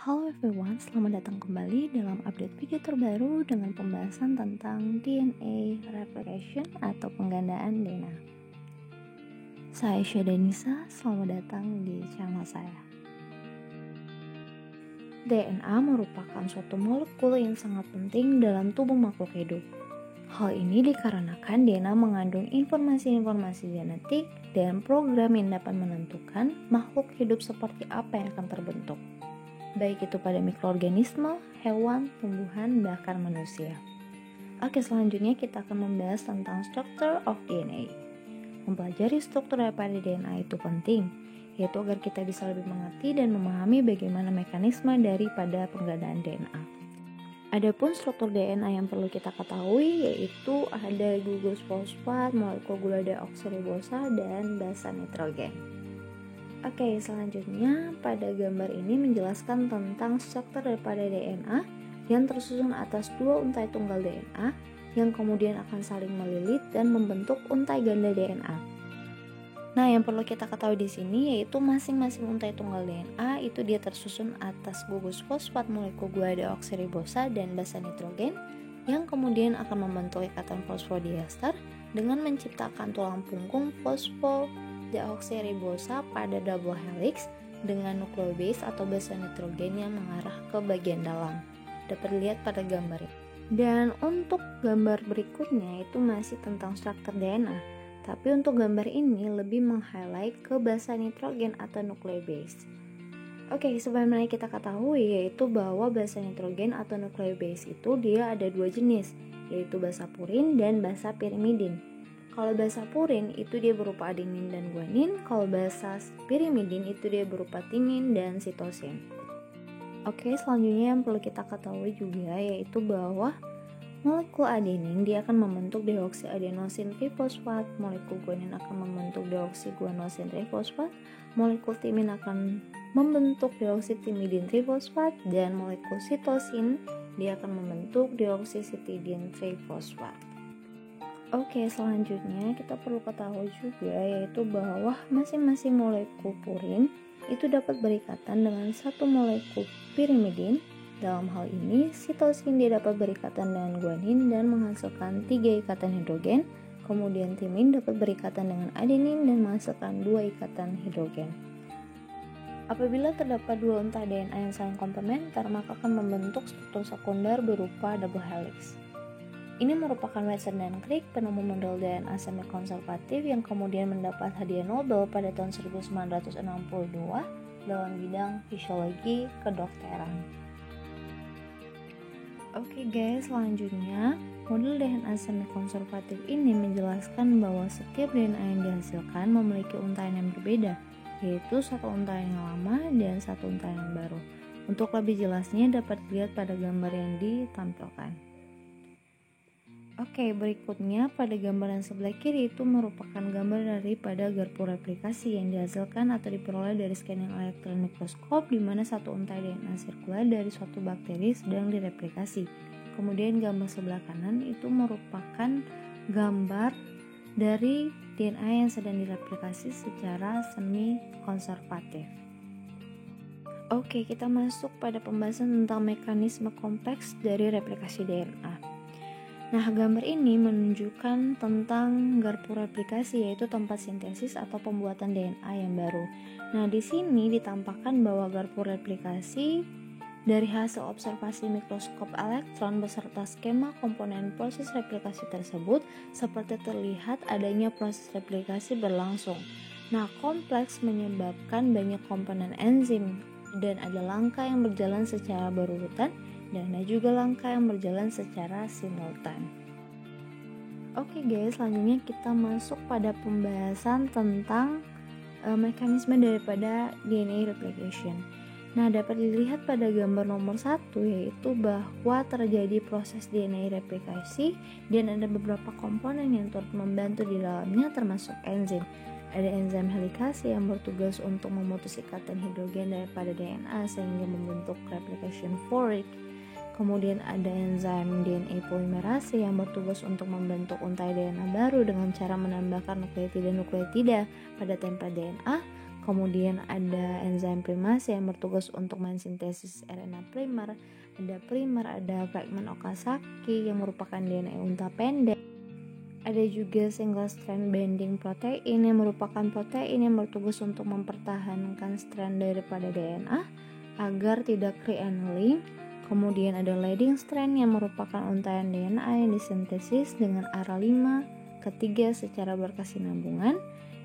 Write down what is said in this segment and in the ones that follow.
Halo everyone, selamat datang kembali dalam update video terbaru dengan pembahasan tentang DNA replication atau penggandaan DNA. Saya Syeda Nisa, selamat datang di channel saya. DNA merupakan suatu molekul yang sangat penting dalam tubuh makhluk hidup. Hal ini dikarenakan DNA mengandung informasi-informasi genetik dan program yang dapat menentukan makhluk hidup seperti apa yang akan terbentuk, baik itu pada mikroorganisme, hewan, tumbuhan, bahkan manusia. Oke, selanjutnya kita akan membahas tentang structure of DNA. Mempelajari struktur daripada DNA itu penting, yaitu agar kita bisa lebih mengerti dan memahami bagaimana mekanisme daripada penggandaan DNA. Adapun struktur DNA yang perlu kita ketahui yaitu ada gugus fosfat, molekul gula deoksiribosa, dan basa nitrogen. Oke, selanjutnya pada gambar ini menjelaskan tentang struktur daripada DNA yang tersusun atas dua untai tunggal DNA yang kemudian akan saling melilit dan membentuk untai ganda DNA. Nah, yang perlu kita ketahui di sini yaitu masing-masing untai tunggal DNA itu dia tersusun atas gugus fosfat, molekul gula deoksiribosa, dan basa nitrogen yang kemudian akan membentuk ikatan fosfodiester dengan menciptakan tulang punggung fosfodeoksiribosa pada double helix dengan nukleobase atau basa nitrogen yang mengarah ke bagian dalam. Dapat dilihat pada gambar ini. Dan untuk gambar berikutnya itu masih tentang struktur DNA. Tapi untuk gambar ini lebih meng-highlight ke basa nitrogen atau nukleobase. Oke, sebagaimana kita ketahui yaitu bahwa basa nitrogen atau nukleobase itu dia ada dua jenis, yaitu basa purin dan basa pirimidin. Kalau basa purin itu dia berupa adenin dan guanin, kalau basa pirimidin itu dia berupa timin dan sitosin. Oke, selanjutnya yang perlu kita ketahui juga yaitu bahwa molekul adenin dia akan membentuk deoksiadenosin trifosfat, molekul guanin akan membentuk deoksiguanosin trifosfat, molekul timin akan membentuk deoksitimidin trifosfat, dan molekul sitosin dia akan membentuk deoksisitidin trifosfat. Oke, selanjutnya kita perlu ketahui juga yaitu bahwa masing-masing molekul purin itu dapat berikatan dengan satu molekul pirimidin. Dalam hal ini, sitosin dia dapat berikatan dengan guanin dan menghasilkan 3 ikatan hidrogen, kemudian timin dapat berikatan dengan adenin dan menghasilkan 2 ikatan hidrogen. Apabila terdapat dua untai DNA yang saling komplementer, maka akan membentuk struktur sekunder berupa double helix. Ini merupakan Watson dan Crick, penemu model DNA semi-konservatif yang kemudian mendapat hadiah Nobel pada tahun 1962 dalam bidang fisiologi kedokteran. Oke guys, selanjutnya model DNA semi-konservatif ini menjelaskan bahwa setiap DNA yang dihasilkan memiliki untaian yang berbeda, yaitu satu untaian yang lama dan satu untaian yang baru. Untuk lebih jelasnya dapat dilihat pada gambar yang ditampilkan. Oke, berikutnya pada gambar yang sebelah kiri itu merupakan gambar daripada garpu replikasi yang dihasilkan atau diperoleh dari scanning elektron mikroskop di mana satu untai DNA sirkular dari suatu bakteri sedang direplikasi. Kemudian gambar sebelah kanan itu merupakan gambar dari DNA yang sedang direplikasi secara semi konservatif. Oke, kita masuk pada pembahasan tentang mekanisme kompleks dari replikasi DNA. Nah, gambar ini menunjukkan tentang garpu replikasi, yaitu tempat sintesis atau pembuatan DNA yang baru. Nah, di sini ditampakkan bahwa garpu replikasi dari hasil observasi mikroskop elektron beserta skema komponen proses replikasi tersebut seperti terlihat adanya proses replikasi berlangsung. Nah, kompleks menyebabkan banyak komponen enzim dan ada langkah yang berjalan secara berurutan dan ada juga langkah yang berjalan secara simultan. Oke guys, selanjutnya kita masuk pada pembahasan tentang mekanisme daripada DNA replication. Nah, dapat dilihat pada gambar nomor 1 yaitu bahwa terjadi proses DNA replikasi dan ada beberapa komponen yang turut membantu di dalamnya termasuk enzim. Ada enzim helikase yang bertugas untuk memutus ikatan hidrogen daripada DNA sehingga membentuk replication fork. Kemudian ada enzim DNA polimerase yang bertugas untuk membentuk untai DNA baru dengan cara menambahkan nukleotida pada template DNA. Kemudian ada enzim primase yang bertugas untuk mensintesis RNA primer. Ada primer, ada fragmen Okazaki yang merupakan DNA unta pendek. Ada juga single strand binding protein yang merupakan protein yang bertugas untuk mempertahankan strand daripada DNA agar tidak re-annealing. Kemudian ada leading strand yang merupakan untaian DNA yang disintesis dengan arah 5 ke 3 secara berkesinambungan.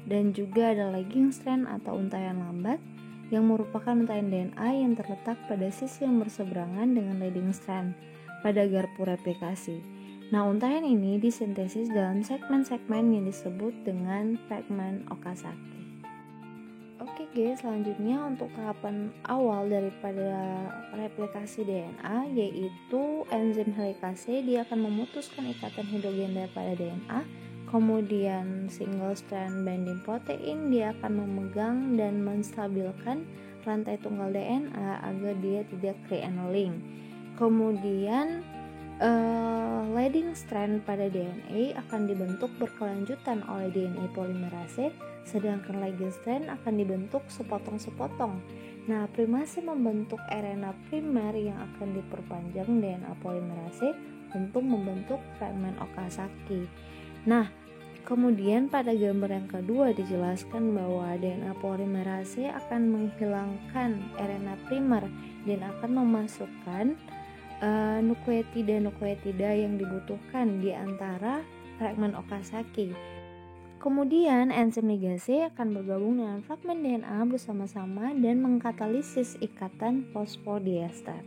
Dan juga ada lagging strand atau untaian lambat yang merupakan untaian DNA yang terletak pada sisi yang berseberangan dengan leading strand pada garpu replikasi. Nah, untaian ini disintesis dalam segmen-segmen yang disebut dengan fragmen Okazaki. Oke guys, selanjutnya untuk tahapan awal daripada replikasi DNA yaitu enzim helikase. Dia akan memutuskan ikatan hidrogen daripada DNA. Kemudian single strand binding protein dia akan memegang dan menstabilkan rantai tunggal DNA agar dia tidak re-annealing. Kemudian leading strand pada DNA akan dibentuk berkelanjutan oleh DNA polimerase, sedangkan lagging strand akan dibentuk sepotong-sepotong. Nah, primase membentuk RNA primer yang akan diperpanjang DNA polimerase untuk membentuk fragmen Okazaki. Nah, kemudian pada gambar yang kedua dijelaskan bahwa DNA polimerase akan menghilangkan RNA primer dan akan memasukkan nukleotida yang dibutuhkan di antara fragmen Okazaki. Kemudian enzim ligase akan bergabung dengan fragmen DNA bersama-sama dan mengkatalisis ikatan fosfodiester.